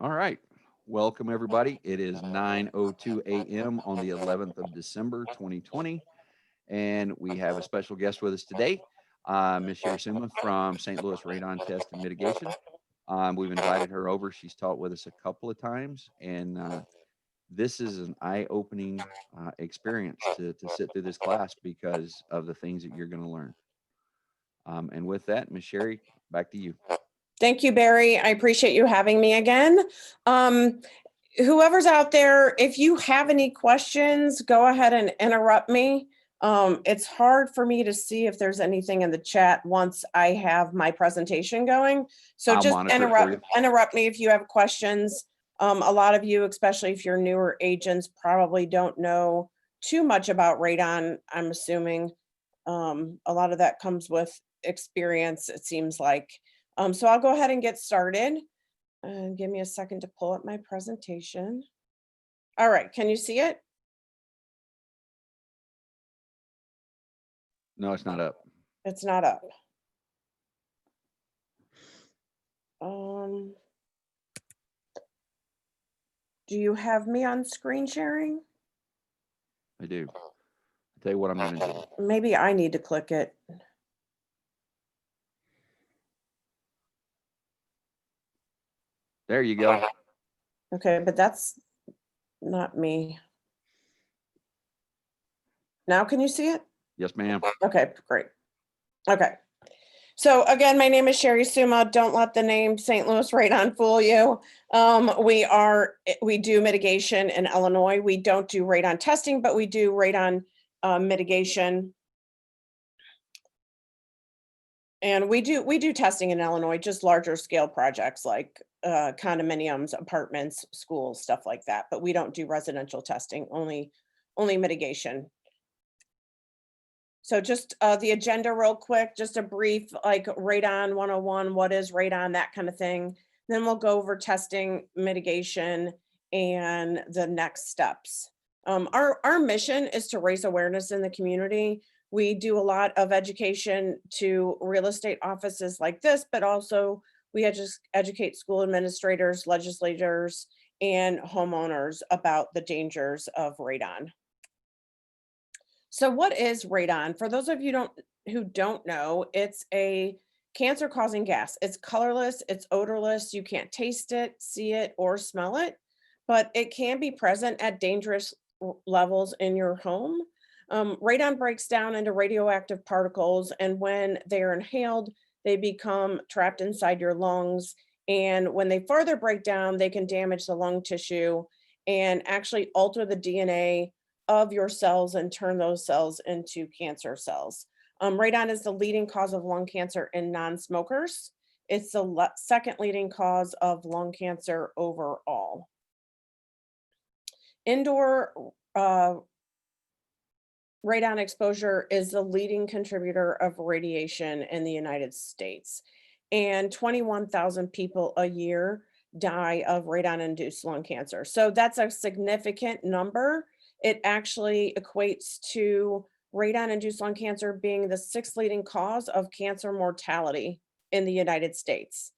All right. Welcome, everybody. It is 9:02 a.m. on the 11th of December, 2020, and we have a special guest with us today, Ms. Cheri Suma from St. Louis Radon Test and Mitigation. We've invited her over. She's taught with us a couple of times, and this is an eye-opening experience to sit through this class because of the things that you're going to learn. And with that, Ms. Cheri, back to you. Thank you, Barry. I appreciate you having me again. Whoever's out there, if you have any questions, go ahead and interrupt me. It's hard for me to see if there's anything in the chat once I have my presentation going. So I'll just monitor it for you. interrupt me if you have questions. A lot of you, especially if you're newer agents, probably don't know too much about radon, I'm assuming. A lot of that comes with experience, it seems like. So I'll go ahead and get started. Give me a second to pull up my presentation. All right, can you see it? No, it's not up. It's not up. Do you have me on screen sharing? I do. I'll tell you what I'm going to do. Maybe I need to click it. There you go. Okay, but that's not me. Now can you see it? Yes, ma'am. Okay, great. Okay. So again, my name is Cheri Suma. Don't let the name St. Louis Radon fool you. We do mitigation in Illinois. We don't do radon testing, but we do radon mitigation. And we do testing in Illinois, just larger scale projects like condominiums, apartments, schools, stuff like that. But we don't do residential testing, only mitigation. So just the agenda real quick, just a brief like Radon 101, what is radon, that kind of thing. Then we'll go over testing, mitigation, and the next steps. Our mission is to raise awareness in the community. We do a lot of education to real estate offices like this, but also we educate school administrators, legislators, and homeowners about the dangers of radon. So what is radon? For those of you who don't know, it's a cancer-causing gas. It's colorless, it's odorless, you can't taste it, see it, or smell it, but it can be present at dangerous levels in your home. Radon breaks down into radioactive particles, and when they are inhaled, they become trapped inside your lungs. And when they further break down, they can damage the lung tissue and actually alter the DNA of your cells and turn those cells into cancer cells. Radon is the leading cause of lung cancer in non-smokers. It's the second leading cause of lung cancer overall. Indoor radon exposure is the leading contributor of radiation in the United States. And 21,000 people a year die of radon-induced lung cancer. So that's a significant number. It actually equates to radon-induced lung cancer being the sixth leading cause of cancer mortality in the United States.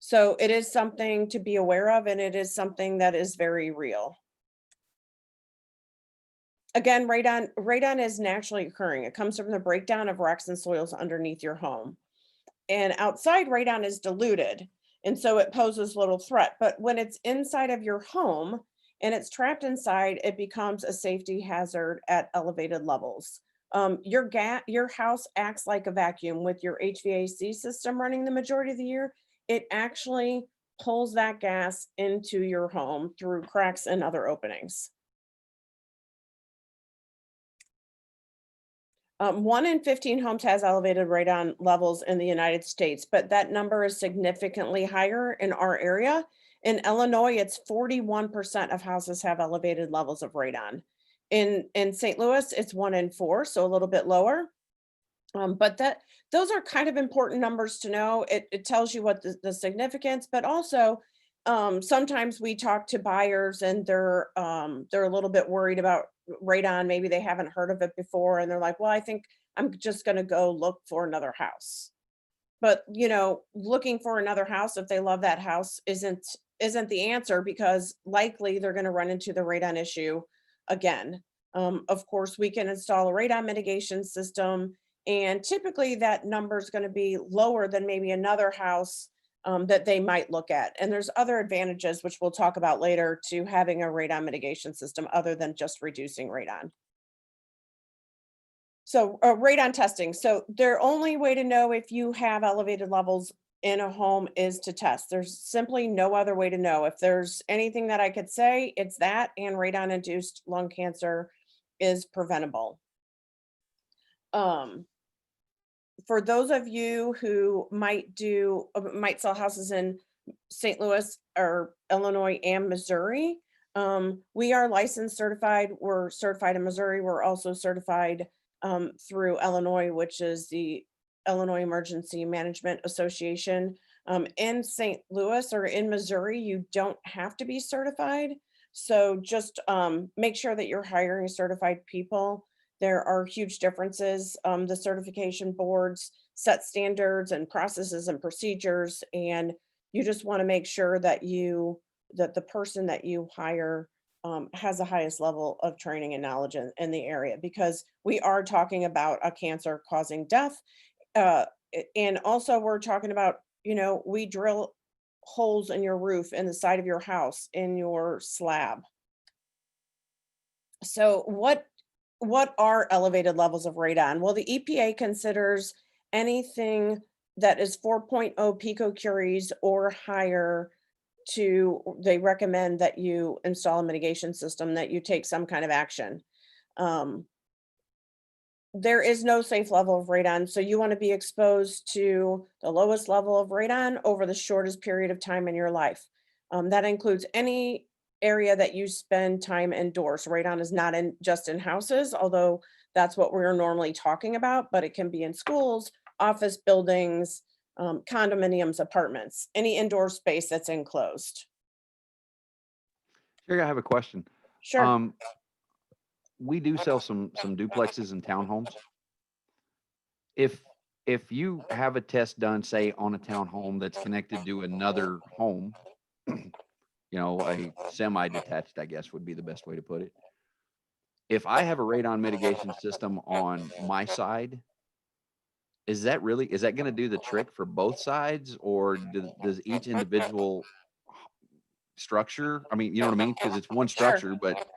So it is something to be aware of, and it is something that is very real. Again, radon is naturally occurring. It comes from the breakdown of rocks and soils underneath your home. And outside, radon is diluted, and so it poses little threat. But when it's inside of your home, and it's trapped inside, it becomes a safety hazard at elevated levels. Your house acts like a vacuum with your HVAC system running the majority of the year. It actually pulls that gas into your home through cracks and other openings. 1 in 15 homes has elevated radon levels in the United States, but that number is significantly higher in our area. In Illinois, it's 41% of houses have elevated levels of radon. In St. Louis, it's 1 in 4, so a little bit lower. But those are kind of important numbers to know. It tells you what the significance, but also sometimes we talk to buyers and they're a little bit worried about radon. Maybe they haven't heard of it before, and they're like, well, I think I'm just going to go look for another house. But, looking for another house, if they love that house, isn't isn't the answer because likely they're going to run into the radon issue again. Of course, we can install a radon mitigation system, and typically that number is going to be lower than maybe another house that they might look at. And there's other advantages, which we'll talk about later, to having a radon mitigation system other than just reducing radon. So radon testing. So their only way to know if you have elevated levels in a home is to test. There's simply no other way to know. If there's anything that I could say, it's that, and radon induced lung cancer is preventable. For those of you who might sell houses in St. Louis or Illinois and Missouri, we are licensed, certified. We're certified in Missouri. We're also certified through Illinois, which is the Illinois Emergency Management Association. In St. Louis or in Missouri, you don't have to be certified. So just make sure that you're hiring certified people. There are huge differences. The certification boards set standards and processes and procedures, and you just want to make sure that the person that you hire has the highest level of training and knowledge in the area, because we are talking about a cancer causing death. And also we're talking about, we drill holes in your roof, in the side of your house, in your slab. So what are elevated levels of radon? Well, the EPA considers anything that is 4.0 picocuries or higher they recommend that you install a mitigation system, that you take some kind of action. There is no safe level of radon, so you want to be exposed to the lowest level of radon over the shortest period of time in your life. That includes any area that you spend time indoors. Radon is not just in houses, although that's what we're normally talking about, but it can be in schools, office buildings, condominiums, apartments, any indoor space that's enclosed. Cheri, I have a question. Sure. We do sell some duplexes and townhomes. If you have a test done, say on a townhome that's connected to another home, a semi-detached, I guess would be the best way to put it. If I have a radon mitigation system on my side, is that going to do the trick for both sides, or does each individual structure? I mean, you know what I mean? Because it's one structure, but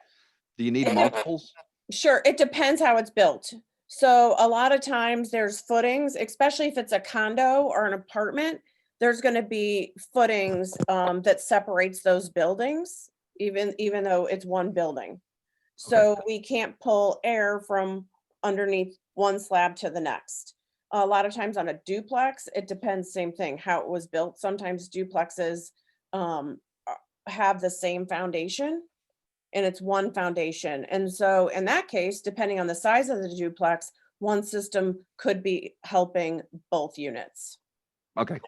do you need multiples? Sure. It depends how it's built. So a lot of times there's footings, especially if it's a condo or an apartment, there's going to be footings that separates those buildings, even though it's one building. So we can't pull air from underneath one slab to the next. A lot of times on a duplex, it depends, same thing, how it was built. Sometimes duplexes have the same foundation, and it's one foundation. And so in that case, depending on the size of the duplex, one system could be helping both units. Okay.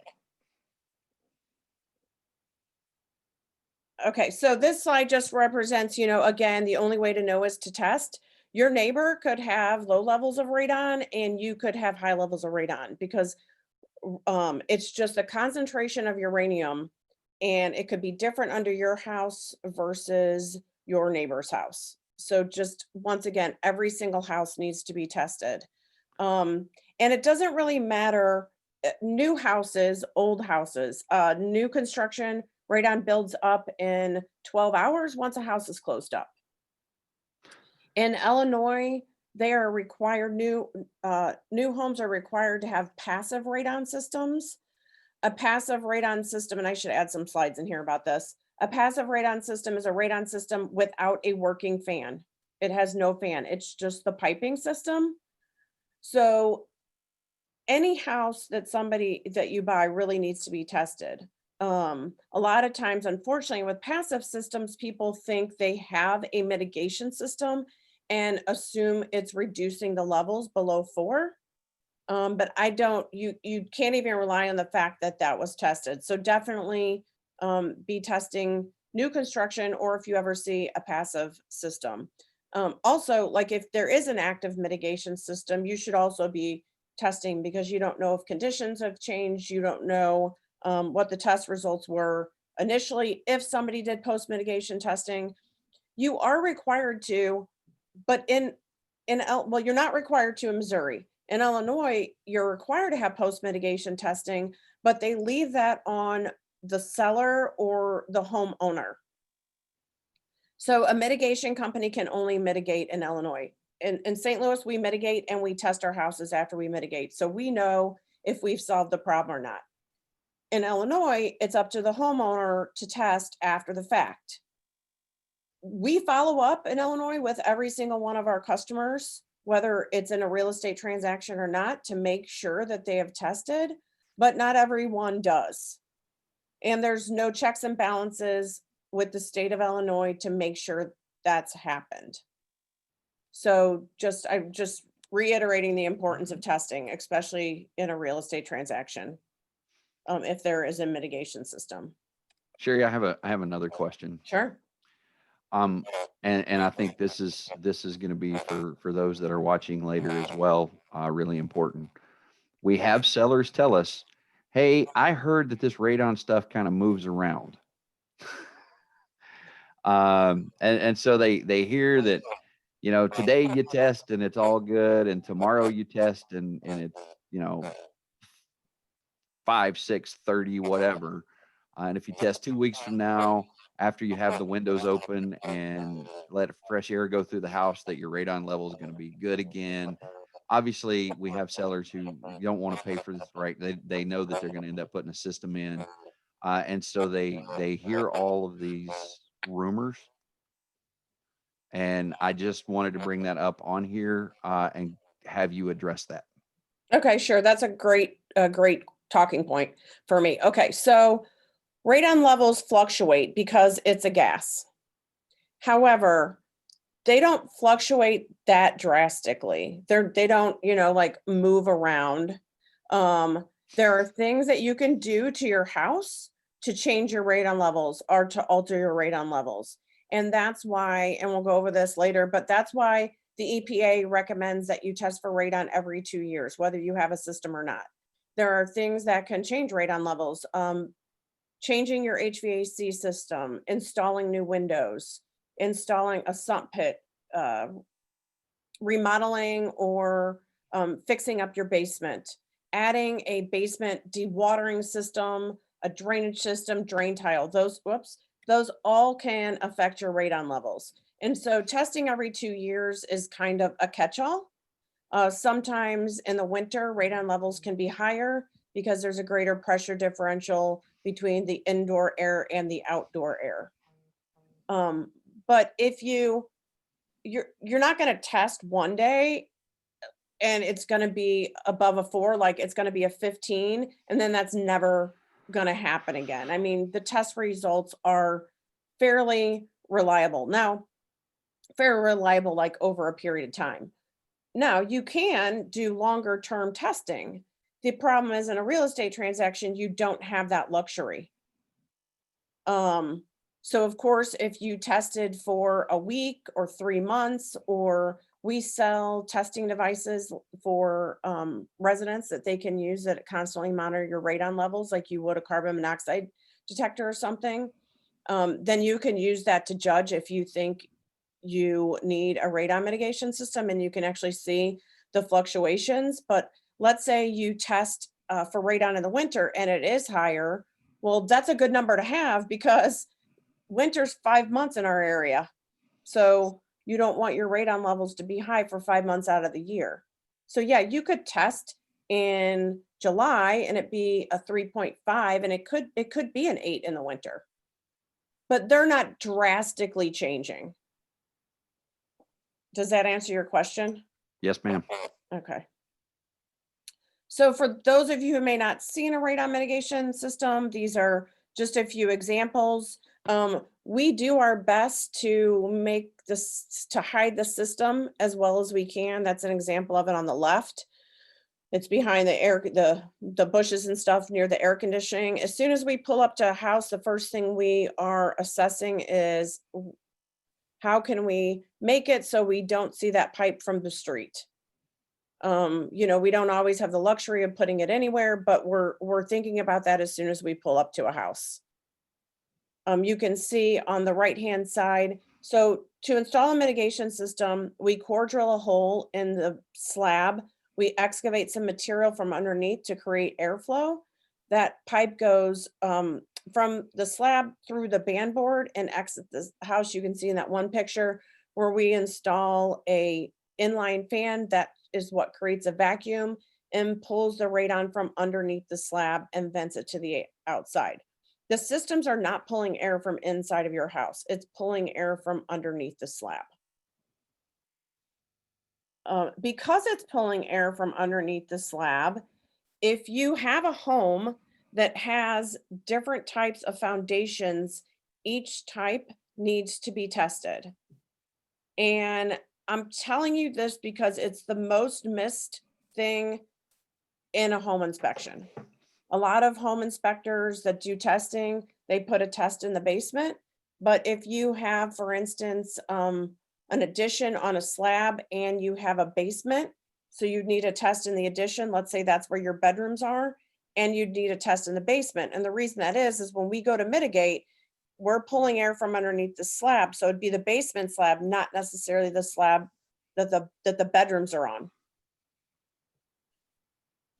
Okay, so this slide just represents, again, the only way to know is to test. Your neighbor could have low levels of radon and you could have high levels of radon, because it's just a concentration of uranium, and it could be different under your house versus your neighbor's house. So just once again, every single house needs to be tested. And it doesn't really matter, new houses, old houses, new construction, radon builds up in 12 hours once a house is closed up. In Illinois, they are required, new homes are required to have passive radon systems. A passive radon system, and I should add some slides in here about this. A passive radon system is a radon system without a working fan. It has no fan. It's just the piping system. So any house that you buy really needs to be tested. A lot of times, unfortunately, with passive systems, people think they have a mitigation system and assume it's reducing the levels below 4. But you can't even rely on the fact that was tested. So definitely be testing new construction, or if you ever see a passive system. Also, like if there is an active mitigation system, you should also be testing, because you don't know if conditions have changed. You don't know what the test results were initially, if somebody did post mitigation testing, you are required to, but well, you're not required to in Missouri. In Illinois, you're required to have post mitigation testing, but they leave that on the seller or the homeowner. So a mitigation company can only mitigate in Illinois. In St. Louis, we mitigate and we test our houses after we mitigate. So we know if we've solved the problem or not. In Illinois, it's up to the homeowner to test after the fact. We follow up in Illinois with every single one of our customers, whether it's in a real estate transaction or not, to make sure that they have tested, but not everyone does. And there's no checks and balances with the state of Illinois to make sure that's happened. So I'm just reiterating the importance of testing, especially in a real estate transaction, if there is a mitigation system. Cheri, I have another question. Sure. And I think this is going to be for those that are watching later as well, really important. We have sellers tell us, hey, I heard that this radon stuff kind of moves around. And so they hear that, you know, today you test and it's all good, and tomorrow you test and it's, you know, 5, 6, 30, whatever. And if you test 2 weeks from now, after you have the windows open and let fresh air go through the house, that your radon level is going to be good again. Obviously, we have sellers who don't want to pay for this, right? They know that they're going to end up putting a system in. And so they hear all of these rumors. And I just wanted to bring that up on here and have you address that. Okay, sure. That's a great talking point for me. Okay, so radon levels fluctuate because it's a gas. However, they don't fluctuate that drastically. They don't, like move around. There are things that you can do to your house to change your radon levels or to alter your radon levels. And that's why, and we'll go over this later, but that's why the EPA recommends that you test for radon every 2 years, whether you have a system or not. There are things that can change radon levels. Changing your HVAC system, installing new windows, installing a sump pit, remodeling or fixing up your basement, adding a basement dewatering system, a drainage system, drain tile, those all can affect your radon levels. And so testing every 2 years is kind of a catch-all. Sometimes in the winter, radon levels can be higher because there's a greater pressure differential between the indoor air and the outdoor air. But if you're not going to test one day and it's going to be above a 4, like it's going to be a 15, and then that's never going to happen again. I mean, the test results are fairly reliable. Now, very reliable, like over a period of time. Now, you can do longer term testing. The problem is in a real estate transaction, you don't have that luxury. So of course, if you tested for a week or 3 months, or we sell testing devices for residents that they can use that constantly monitor your radon levels, like you would a carbon monoxide detector or something, then you can use that to judge if you think you need a radon mitigation system, and you can actually see the fluctuations. But let's say you test for radon in the winter and it is higher. Well, that's a good number to have because winter's 5 months in our area. So you don't want your radon levels to be high for 5 months out of the year. So yeah, you could test in July and it be a 3.5, and it could be an 8 in the winter. But they're not drastically changing. Does that answer your question? Yes, ma'am. Okay. So for those of you who may not seen a radon mitigation system, these are just a few examples. We do our best to make this, to hide the system as well as we can. That's an example of it on the left. It's behind the bushes and stuff near the air conditioning. As soon as we pull up to a house, the first thing we are assessing is how can we make it so we don't see that pipe from the street? We don't always have the luxury of putting it anywhere, but we're thinking about that as soon as we pull up to a house. You can see on the right-hand side. So to install a mitigation system, we core drill a hole in the slab. We excavate some material from underneath to create airflow. That pipe goes from the slab through the band board and exit the house. You can see in that one picture where we install a inline fan that is what creates a vacuum and pulls the radon from underneath the slab and vents it to the outside. The systems are not pulling air from inside of your house. It's pulling air from underneath the slab. Because it's pulling air from underneath the slab, if you have a home that has different types of foundations, each type needs to be tested. And I'm telling you this because it's the most missed thing in a home inspection. A lot of home inspectors that do testing, they put a test in the basement. But if you have, for instance, an addition on a slab and you have a basement, so you need a test in the addition, let's say that's where your bedrooms are, and you'd need a test in the basement. And the reason that is when we go to mitigate, we're pulling air from underneath the slab. So it'd be the basement slab, not necessarily the slab that the bedrooms are on.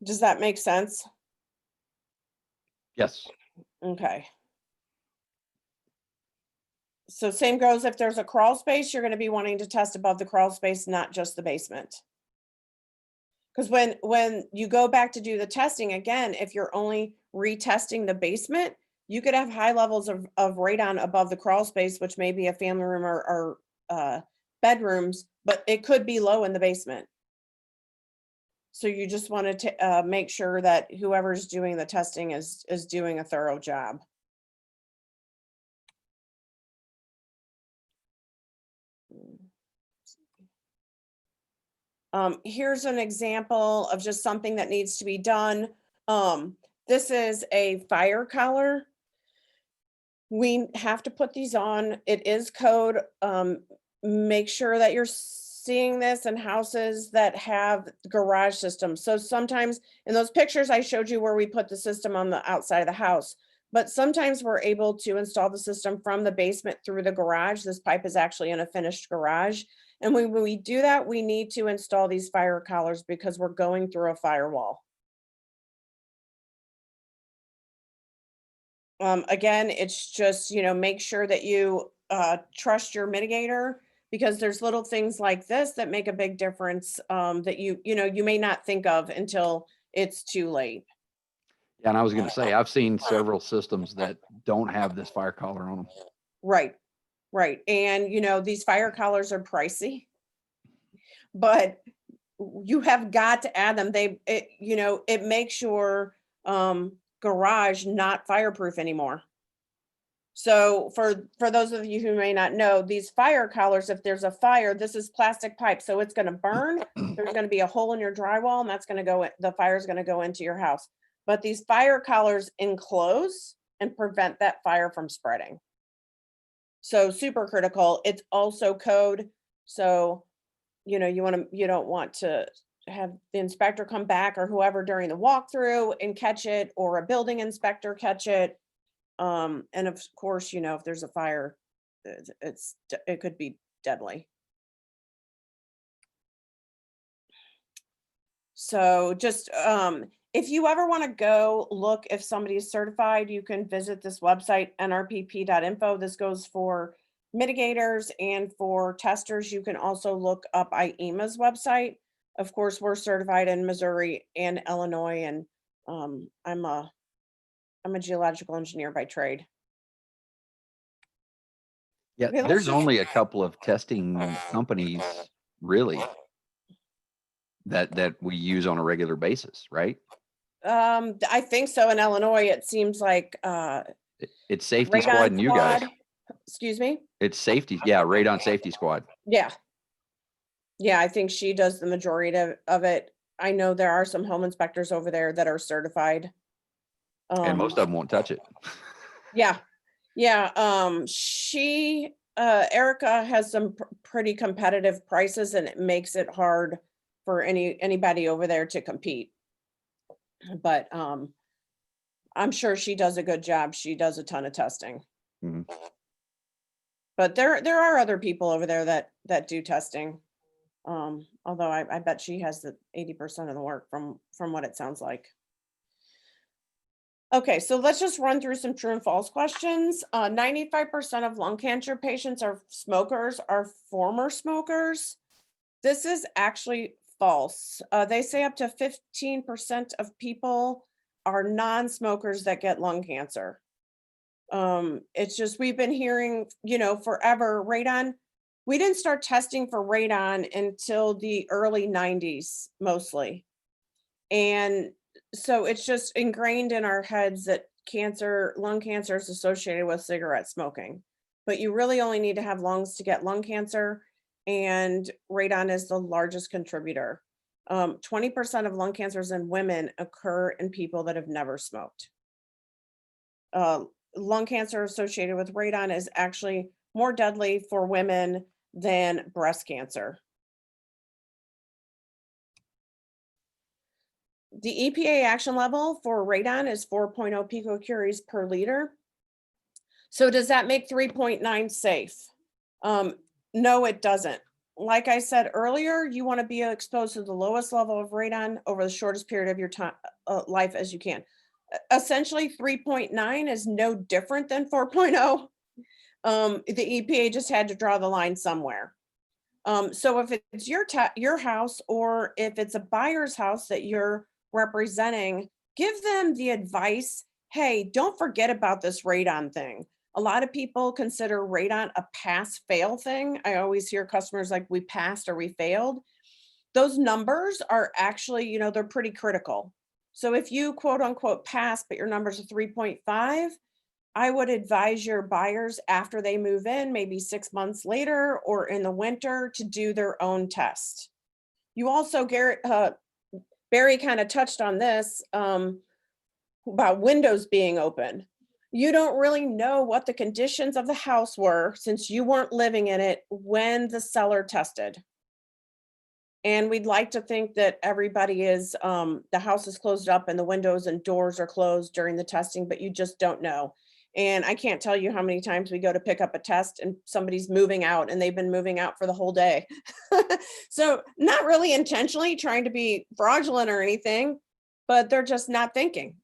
Does that make sense? Yes. Okay. So same goes if there's a crawl space, you're going to be wanting to test above the crawl space, not just the basement. Because when you go back to do the testing again, if you're only retesting the basement, you could have high levels of radon above the crawl space, which may be a family room or bedrooms, but it could be low in the basement. So you just wanted to make sure that whoever's doing the testing is doing a thorough job. Here's an example of just something that needs to be done. This is a fire collar. We have to put these on. It is code. Make sure that you're seeing this in houses that have garage systems. So sometimes in those pictures I showed you where we put the system on the outside of the house, but sometimes we're able to install the system from the basement through the garage. This pipe is actually in a finished garage. And when we do that, we need to install these fire collars because we're going through a firewall. Again, it's just, make sure that you trust your mitigator, because there's little things like this that make a big difference that you may not think of until it's too late. Yeah, and I was going to say, I've seen several systems that don't have this fire collar on them. Right. Right. And, these fire collars are pricey, but you have got to add them. It makes your garage not fireproof anymore. So for those of you who may not know, these fire collars, if there's a fire, this is plastic pipe. So it's going to burn. There's going to be a hole in your drywall and that's going to go, the fire is going to go into your house. But these fire collars enclose and prevent that fire from spreading. So super critical. It's also code. So, you don't want to have the inspector come back or whoever during the walkthrough and catch it, or a building inspector catch it. And of course, if there's a fire, it could be deadly. So just, if you ever want to go look if somebody is certified, you can visit this website, nrpp.info. This goes for mitigators and for testers. You can also look up IEMA's website. Of course, we're certified in Missouri and Illinois, and I'm a geological engineer by trade. Yeah, Okay, there's only a couple of testing companies really that we use on a regular basis, right? I think so. In Illinois, it seems like It's Safety Radon Squad and you guys. Squad. Excuse me? It's safety. Yeah, Radon Safety Squad. Yeah. Yeah, I think she does the majority of it. I know there are some home inspectors over there that are certified. And most of them won't touch it. Yeah. Yeah. Erica has some pretty competitive prices, and it makes it hard for anybody over there to compete. But I'm sure she does a good job. She does a ton of testing. Mhm. But there are other people over there that do testing. Although I bet she has the 80% of the work from what it sounds like. Okay, so let's just run through some true and false questions. 95% of lung cancer patients are smokers, are former smokers. This is actually false. They say up to 15% of people are non-smokers that get lung cancer. It's just we've been hearing, forever radon. We didn't start testing for radon until the early 90s mostly. And so it's just ingrained in our heads that lung cancer is associated with cigarette smoking. But you really only need to have lungs to get lung cancer, and radon is the largest contributor. 20% of lung cancers in women occur in people that have never smoked. Uh, Lung cancer associated with radon is actually more deadly for women than breast cancer. The EPA action level for radon is 4.0 picocuries per liter. So does that make 3.9 safe? No, it doesn't. Like I said earlier, you want to be exposed to the lowest level of radon over the shortest period of your time life as you can. Essentially, 3.9 is no different than 4.0. The EPA just had to draw the line somewhere. So if it's your house, or if it's a buyer's house that you're representing, give them the advice, hey, don't forget about this radon thing. A lot of people consider radon a pass fail thing. I always hear customers like, we passed or we failed. Those numbers are actually, they're pretty critical. So if you quote unquote pass, but your numbers are 3.5, I would advise your buyers after they move in, maybe 6 months later or in the winter, to do their own test. You also, Barry kind of touched on this about windows being open. You don't really know what the conditions of the house were since you weren't living in it when the seller tested. And we'd like to think that everybody is, the house is closed up and the windows and doors are closed during the testing, but you just don't know. And I can't tell you how many times we go to pick up a test and somebody's moving out and they've been moving out for the whole day. So not really intentionally trying to be fraudulent or anything, but they're just not thinking.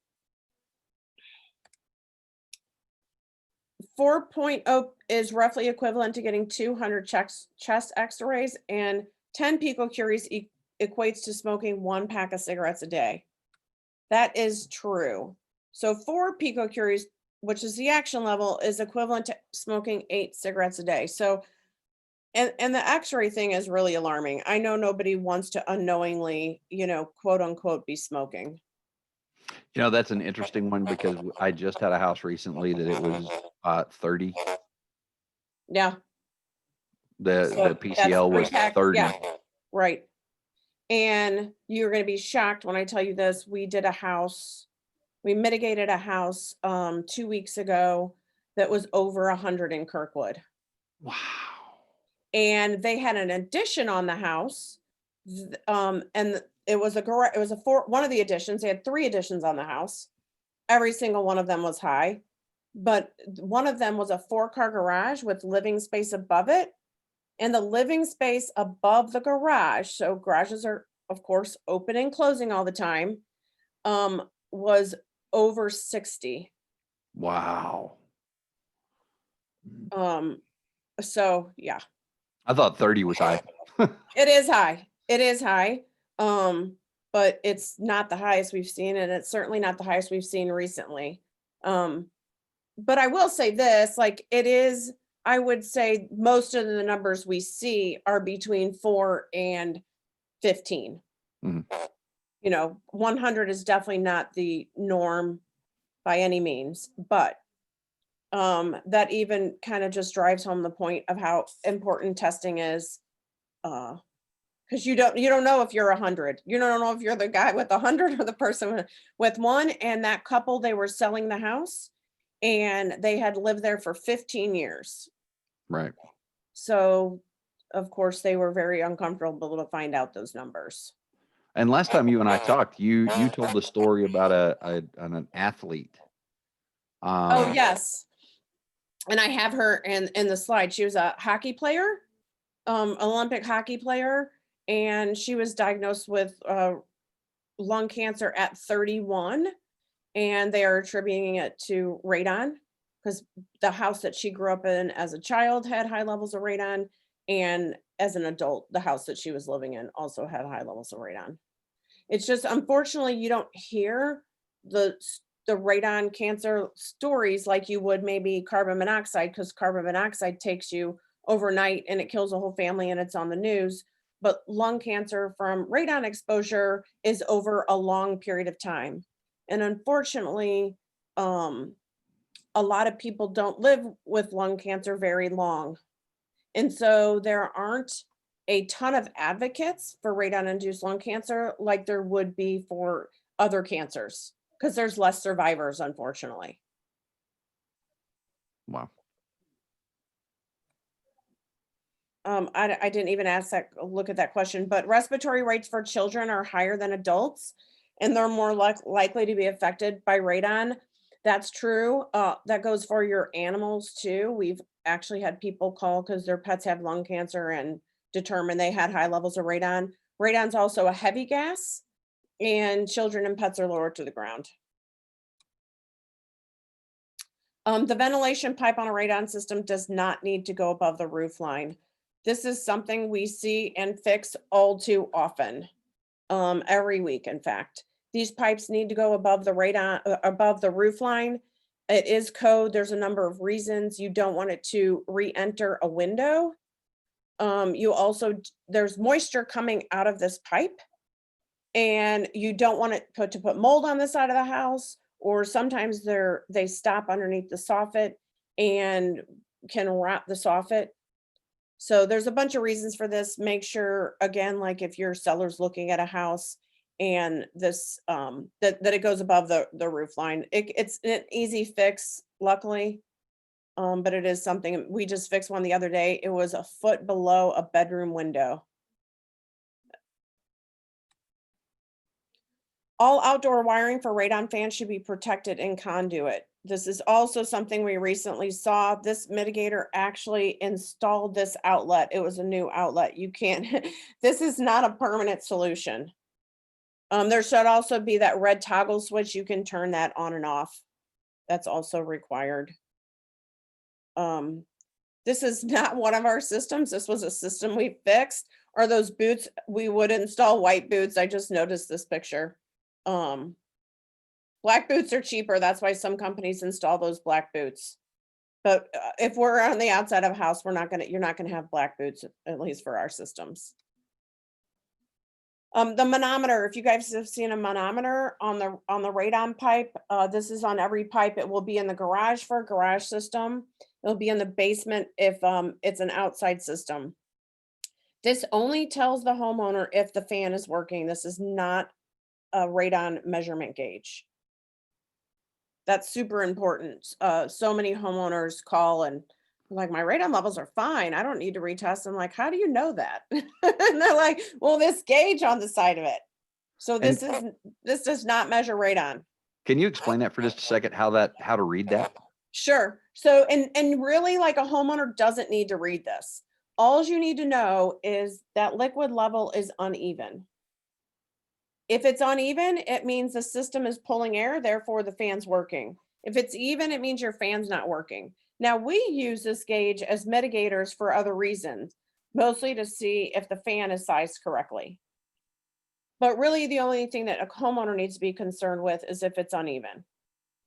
4.0 is roughly equivalent to getting 200 chest x-rays, and 10 picocuries equates to smoking 1 pack of cigarettes a day. That is true. So 4 picocuries, which is the action level, is equivalent to smoking 8 cigarettes a day. So, and the x-ray thing is really alarming. I know nobody wants to unknowingly, quote unquote, be smoking. That's an interesting one because I just had a house recently that it was 30. Yeah. The So that's PCL was 3 pack, 30. yeah, right. And you're going to be shocked when I tell you this. We mitigated a house 2 weeks ago that was over 100 in Kirkwood. Wow. And they had an addition on the house. And it was one of the additions. They had 3 additions on the house. Every single one of them was high, but one of them was a 4-car garage with living space above it. And the living space above the garage, so garages are of course open and closing all the time, was over 60. Wow. So yeah. I thought 30 was high. It is high. It is high. But it's not the highest we've seen, and it's certainly not the highest we've seen recently. But I will say this, like it is, I would say most of the numbers we see are between 4 and 15. Mhm. 100 is definitely not the norm by any means, but that even kind of just drives home the point of how important testing is. Because you don't know if you're 100. You don't know if you're the guy with 100 or the person with 1. And that couple, they were selling the house and they had lived there for 15 years. Right. So of course they were very uncomfortable to find out those numbers. And last time you and I talked, you told the story about an athlete. Oh yes. and I have her in the slide. She was a hockey player, Olympic hockey player, and she was diagnosed with lung cancer at 31, and they are attributing it to radon because the house that she grew up in as a child had high levels of radon, and as an adult, the house that she was living in also had high levels of radon. It's just unfortunately you don't hear the radon cancer stories like you would maybe carbon monoxide, because carbon monoxide takes you overnight and it kills a whole family and it's on the news. But lung cancer from radon exposure is over a long period of time. And unfortunately, um, a lot of people don't live with lung cancer very long. And so there aren't a ton of advocates for radon-induced lung cancer like there would be for other cancers, because there's less survivors, unfortunately. Wow. I didn't even look at that question, but respiratory rates for children are higher than adults, and they're more likely to be affected by radon. That's true. That goes for your animals too. We've actually had people call because their pets have lung cancer and determined they had high levels of radon. Radon's also a heavy gas, and children and pets are lower to the ground. The ventilation pipe on a radon system does not need to go above the roof line. This is something we see and fix all too often, every week, in fact. These pipes need to go above the radon, above the roof line. It is code. There's a number of reasons. You don't want it to re-enter a window. You also, there's moisture coming out of this pipe, and you don't want it to put mold on the side of the house, or sometimes they stop underneath the soffit and can rot the soffit. So there's a bunch of reasons for this. Make sure, again, like if your seller's looking at a house and this that it goes above the roof line. It's an easy fix, luckily. But it is something we just fixed one the other day. It was a foot below a bedroom window. All outdoor wiring for radon fans should be protected in conduit. This is also something we recently saw. This mitigator actually installed this outlet. It was a new outlet. You can't, this is not a permanent solution. There should also be that red toggle switch. You can turn that on and off. That's also required. This is not one of our systems. This was a system we fixed. Are those boots? We would install white boots. I just noticed this picture. Black boots are cheaper. That's why some companies install those black boots. But if we're on the outside of a house, you're not gonna have black boots, at least for our systems. The manometer, if you guys have seen a manometer on the radon pipe, this is on every pipe. It will be in the garage for a garage system. It'll be in the basement if it's an outside system. This only tells the homeowner if the fan is working. This is not a radon measurement gauge. That's super important. So many homeowners call and like, my radon levels are fine. I don't need to retest. I'm like, how do you know that? And they're like, well, this gauge on the side of it. So this does not measure radon. Can you explain that for just a second, how to read that? Sure. So, and really, like, a homeowner doesn't need to read this. All you need to know is that liquid level is uneven. If it's uneven, it means the system is pulling air, therefore the fan's working. If it's even, it means your fan's not working. Now, we use this gauge as mitigators for other reasons, mostly to see if the fan is sized correctly. But really, the only thing that a homeowner needs to be concerned with is if it's uneven.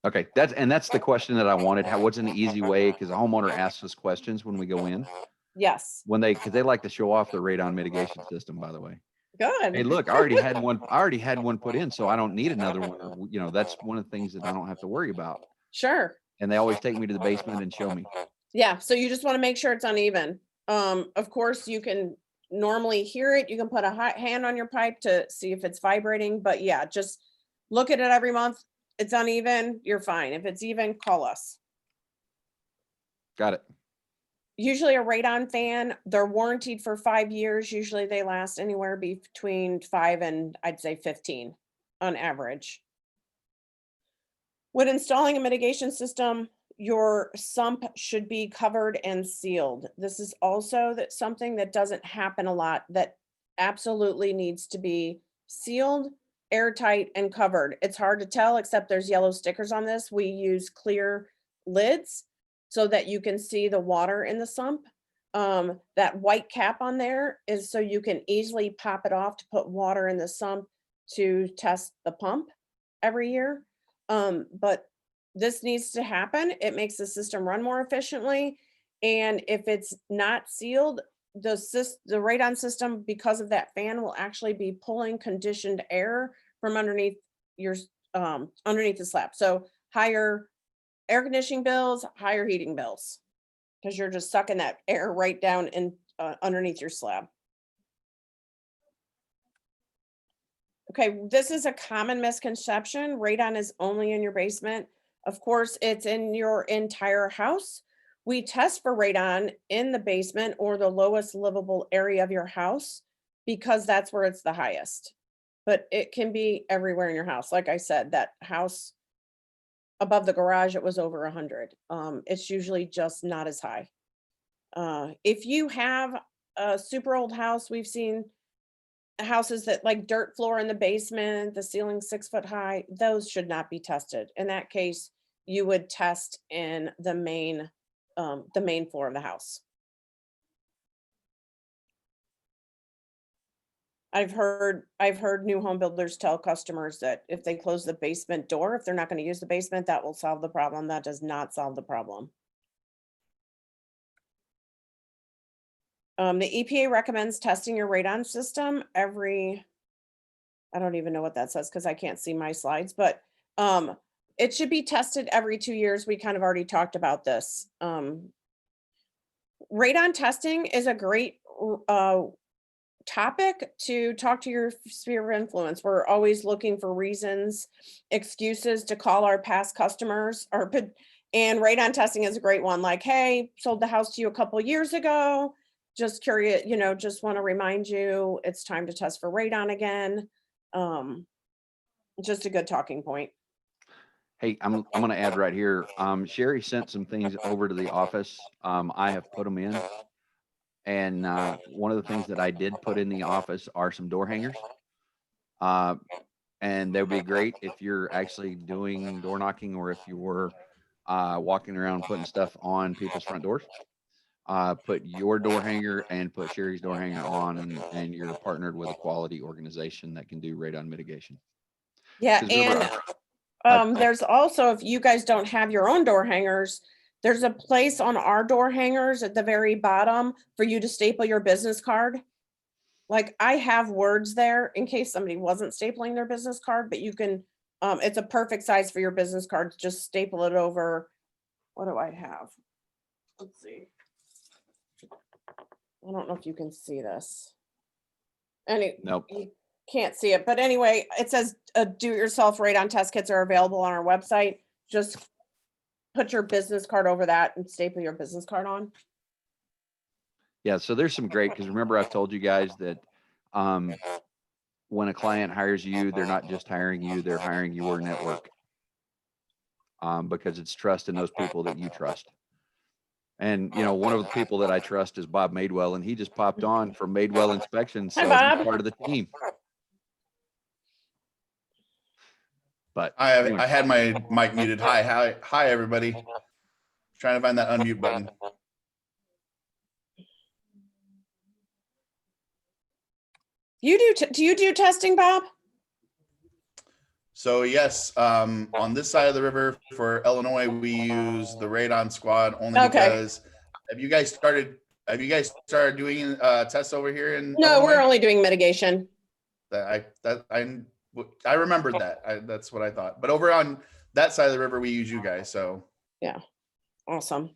Okay, that's the question that I wanted. What's an easy way? Because a homeowner asks us questions when we go in. Yes. Because they like to show off the radon mitigation system, by the way. Good. Hey, look, I already had one put in, so I don't need another one. You know, that's one of the things that I don't have to worry about. Sure. And they always take me to the basement and show me. Yeah, so you just want to make sure it's uneven. Of course, you can normally hear it. You can put a hand on your pipe to see if it's vibrating, but yeah, just look at it every month. It's uneven, you're fine. If it's even, call us. Got it. Usually a radon fan, they're warranted for 5 years. Usually they last anywhere between 5 and I'd say 15 on average. When installing a mitigation system, your sump should be covered and sealed. This is also something that doesn't happen a lot, that absolutely needs to be sealed, airtight, and covered. It's hard to tell, except there's yellow stickers on this. We use clear lids so that you can see the water in the sump. That white cap on there is so you can easily pop it off to put water in the sump to test the pump every year. But this needs to happen. It makes the system run more efficiently. And if it's not sealed, the radon system, because of that fan, will actually be pulling conditioned air from underneath your underneath the slab. So higher air conditioning bills, higher heating bills, because you're just sucking that air right down in underneath your slab. Okay, this is a common misconception. Radon is only in your basement. Of course, it's in your entire house. We test for radon in the basement or the lowest livable area of your house because that's where it's the highest. But it can be everywhere in your house. Like I said, that house above the garage, it was over 100. It's usually just not as high. If you have a super old house, we've seen houses that like dirt floor in the basement, the ceiling 6 foot high, those should not be tested. In that case, you would test in the main floor of the house. I've heard new home builders tell customers that if they close the basement door, if they're not going to use the basement, that will solve the problem. That does not solve the problem. The EPA recommends testing your radon system every, I don't even know what that says because I can't see my slides, but it should be tested every 2 years. We kind of already talked about this. Radon testing is a great topic to talk to your sphere of influence. We're always looking for reasons, excuses to call our past customers, and radon testing is a great one. Like, hey, sold the house to you a couple years ago. Just curious, just want to remind you it's time to test for radon again. Just a good talking point. Hey, I'm going to add right here. Cheri sent some things over to the office. I have put them in. And one of the things that I did put in the office are some door hangers. And they would be great if you're actually doing door knocking or if you were walking around putting stuff on people's front doors. Put your door hanger and put Cheri's door hanger on, and you're partnered with a quality organization that can do radon mitigation. Yeah, 'Cause remember, and there's also, if you guys don't have your own door hangers, there's a place on our door hangers at the very bottom for you to staple your business card. Like, I have words there in case somebody wasn't stapling their business card, but you can, it's a perfect size for your business card. Just staple it over. What do I have? Let's see. I don't know if you can see this. nope. You can't see it, but anyway, it says do-it-yourself radon test kits are available on our website. Just put your business card over that and staple your business card on. Yeah, so there's some great, because remember I've told you guys that when a client hires you, they're not just hiring you, they're hiring your network. Because it's trust in those people that you trust. And one of the people that I trust is Bob Madewell, and he just popped on from Madewell Inspection, so Bob. he's part of the team. But I had my mic muted. Hi, everybody. Trying to find that unmute button. Do you do testing, Bob? So yes, on this side of the river for Illinois, we use the Radon Squad only because. Have you guys started doing tests over here in? No, Illinois? we're only doing mitigation. I remembered that. That's what I thought. But over on that side of the river, we use you guys. So yeah, awesome.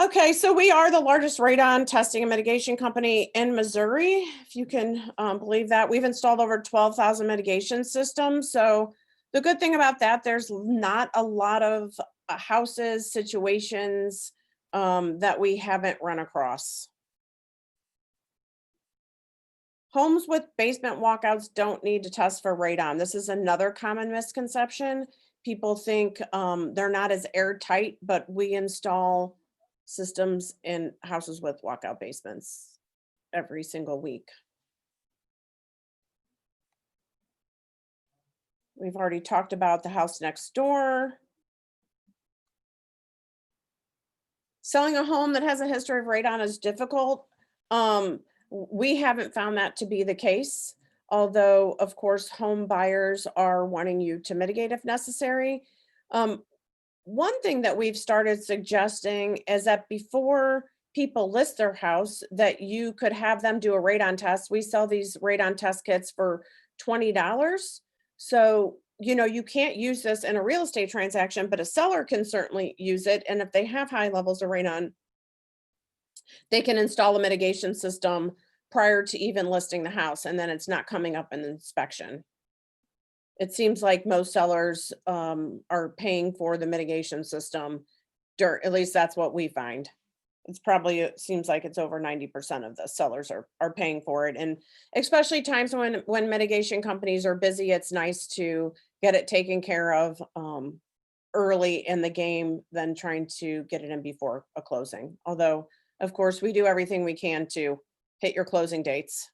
Okay, so we are the largest radon testing and mitigation company in Missouri, if you can believe that. We've installed over 12,000 mitigation systems. So the good thing about that, there's not a lot of houses, situations that we haven't run across. Homes with basement walkouts don't need to test for radon. This is another common misconception. people think they're not as airtight, but we install systems in houses with walkout basements every single week. We've already talked about the house next door. Selling a home that has a history of radon is difficult. We haven't found that to be the case, although of course home buyers are wanting you to mitigate if necessary. One thing that we've started suggesting is that before people list their house, that you could have them do a radon test. We sell these radon test kits for $20. So, you know, you can't use this in a real estate transaction, but a seller can certainly use it. And if they have high levels of radon, they can install a mitigation system prior to even listing the house, and then it's not coming up in inspection. It seems like most sellers are paying for the mitigation system. At least that's what we find. It's probably, it seems like it's over 90% of the sellers are paying for it. And especially times when mitigation companies are busy, it's nice to get it taken care of early in the game than trying to get it in before a closing. Although, of course, we do everything we can to hit your closing dates.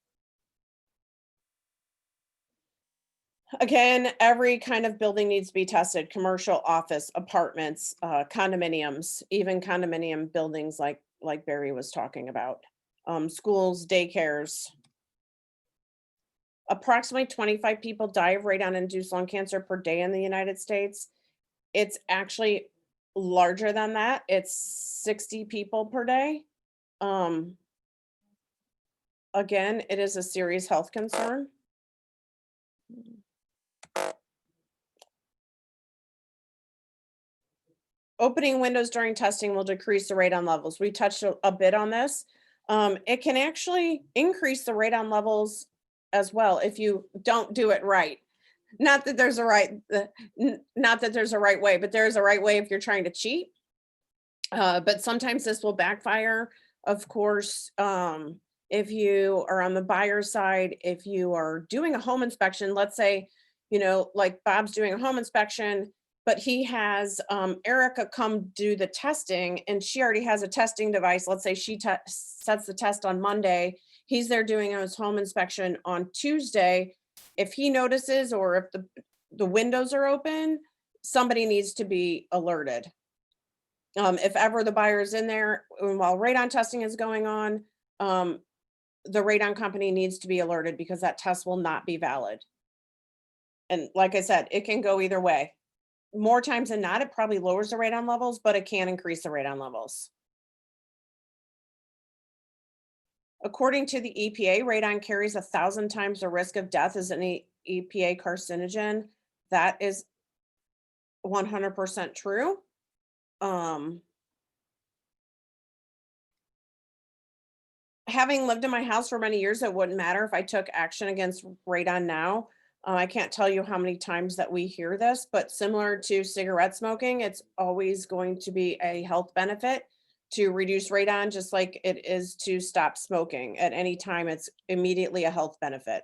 Again, every kind of building needs to be tested: commercial, office, apartments, condominiums, even condominium buildings like Barry was talking about, schools, daycares. Approximately 25 people die of radon-induced lung cancer per day in the United States. It's actually larger than that. It's 60 people per day. Again, it is a serious health concern. Opening windows during testing will decrease the radon levels. We touched a bit on this. It can actually increase the radon levels as well if you don't do it right. Not that there's a right way, but there's a right way if you're trying to cheat. But sometimes this will backfire. Of course, if you are on the buyer side, if you are doing a home inspection, let's say, you know, like Bob's doing a home inspection, but he has Erica come do the testing, and she already has a testing device. Let's say she sets the test on Monday. He's there doing his home inspection on Tuesday. If he notices, or if the windows are open, somebody needs to be alerted. If ever the buyer is in there while radon testing is going on, the radon company needs to be alerted, because that test will not be valid. And like I said, it can go either way. More times than not, it probably lowers the radon levels, but it can increase the radon levels. According to the EPA, radon carries 1,000 times the risk of death as an EPA carcinogen. That is 100% true. Having lived in my house for many years, it wouldn't matter if I took action against radon now. I can't tell you how many times that we hear this, but similar to cigarette smoking, it's always going to be a health benefit to reduce radon, just like it is to stop smoking. At any time, it's immediately a health benefit.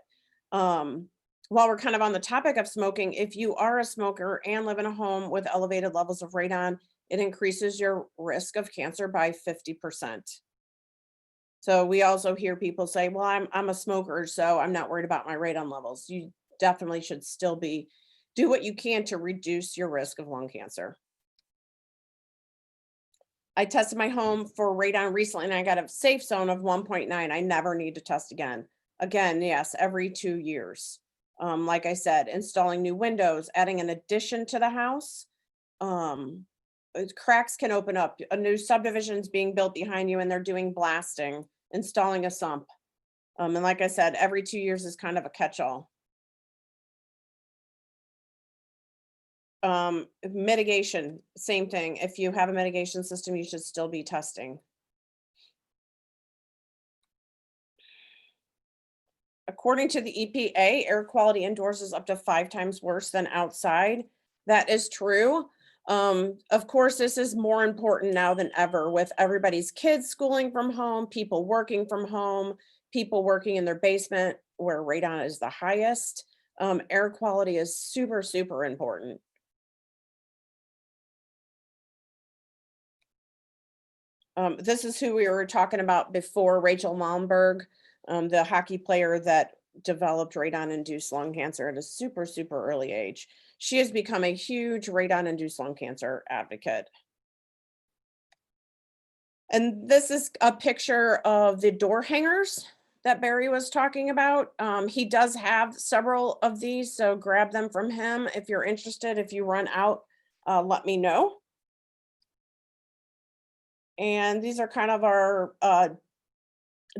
While we're kind of on the topic of smoking, if you are a smoker and live in a home with elevated levels of radon, it increases your risk of cancer by 50%. So we also hear people say, well, I'm a smoker, so I'm not worried about my radon levels. You definitely should still do what you can to reduce your risk of lung cancer. I tested my home for radon recently, and I got a safe zone of 1.9. I never need to test again. Again, yes, every 2 years. Like I said, installing new windows, adding an addition to the house. Cracks can open up. A new subdivision is being built behind you, and they're doing blasting, installing a sump. And like I said, every 2 years is kind of a catch-all. Mitigation, same thing. If you have a mitigation system, you should still be testing. According to the EPA, air quality indoors is up to 5 times worse than outside. That is true. Of course, this is more important now than ever, with everybody's kids schooling from home, people working from home, people working in their basement where radon is the highest. Air quality is super, super important. This is who we were talking about before, Rachel Malmberg, the hockey player that developed radon-induced lung cancer at a super, super early age. She has become a huge radon-induced lung cancer advocate. And this is a picture of the door hangers that Barry was talking about. He does have several of these, so grab them from him if you're interested. If you run out, let me know. And these are kind of our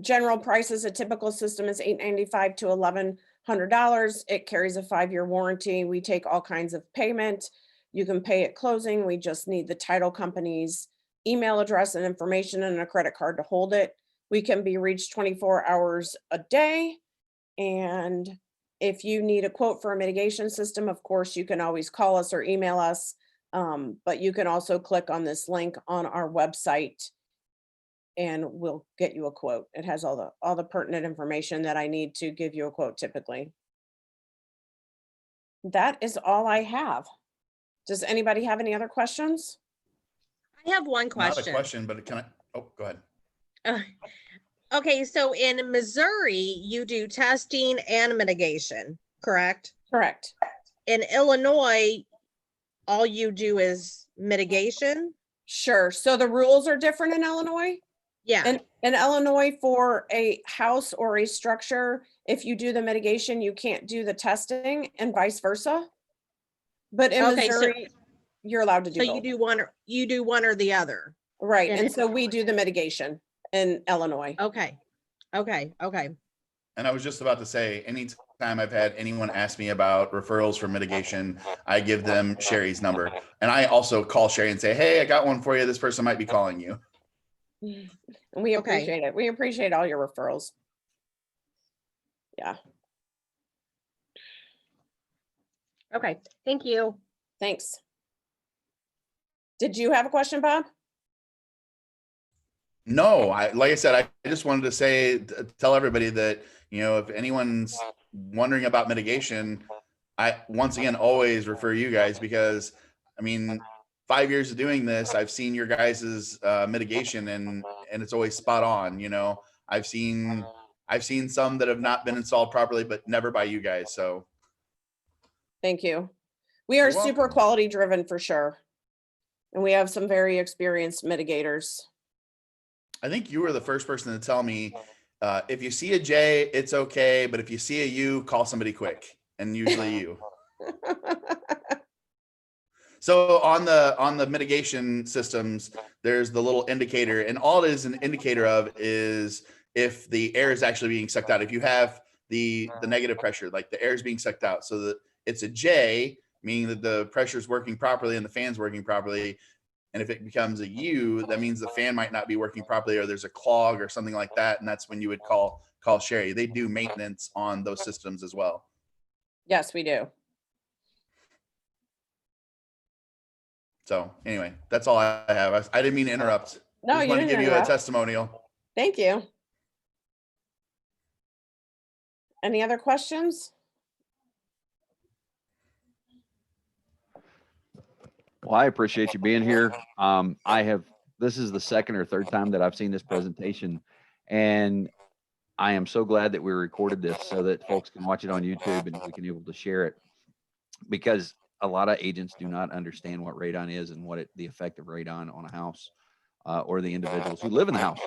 general prices. A typical system is $895 to $1,100. It carries a 5-year warranty. We take all kinds of payment. You can pay at closing. We just need the title company's email address and information and a credit card to hold it. We can be reached 24 hours a day. And if you need a quote for a mitigation system, of course, you can always call us or email us. But you can also click on this link on our website and we'll get you a quote. It has all the pertinent information that I need to give you a quote typically. That is all I have. Does anybody have any other questions? I have one Not a question. question, but can I? Oh, go ahead. Okay, so in Missouri, you do testing and mitigation, correct? Correct. In Illinois, all you do is mitigation? Sure. So the rules are different in Illinois. Yeah, And in Illinois, for a house or a structure, if you do the mitigation, you can't do the testing and vice versa. But in Okay, so- Missouri, you're allowed to do so both. you do one or the other. Right. in And it. so we do the mitigation in Illinois. Okay, okay. And I was just about to say, anytime I've had anyone ask me about referrals for mitigation, I give them Cheri's number. And I also call Cheri and say, hey, I got one for you. This person might be calling you. And we Okay. appreciate it. We appreciate all your referrals. Yeah, Okay, thank you. thanks. Did you have a question, Bob? No, like I said, I just wanted to say, tell everybody that, you know, if anyone's wondering about mitigation, I once again always refer you guys because, I mean, 5 years of doing this, I've seen your guys's mitigation and it's always spot on. You know, I've seen some that have not been installed properly, but never by you guys. So Thank you. We are You're super welcome. quality driven for sure. And we have some very experienced mitigators. I think you were the first person to tell me, if you see a J, it's okay, but if you see a U, call somebody quick, and usually you. So on the mitigation systems, there's the little indicator, and all it is an indicator of is if the air is actually being sucked out. If you have the negative pressure, like the air is being sucked out, so that it's a J, meaning that the pressure is working properly and the fan's working properly. And if it becomes a U, that means the fan might not be working properly, or there's a clog or something like that, and that's when you would call Cheri. They do maintenance on those systems as well. Yes, we do. So anyway, that's all I have. I didn't mean to interrupt. No, Just you wanted to didn't give you a interrupt. testimonial. Thank you. Any other questions? Well, I appreciate you being here. This is the second or third time that I've seen this presentation, and I am so glad that we recorded this so that folks can watch it on YouTube and we can be able to share it, because a lot of agents do not understand what radon is and what the effect of radon on a house or the individuals who live in the house.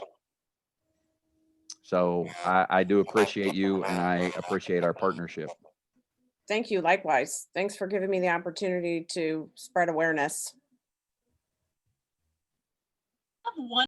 So I do appreciate you, and I appreciate our partnership. Thank you. Likewise. Thanks for giving me the opportunity to spread awareness. One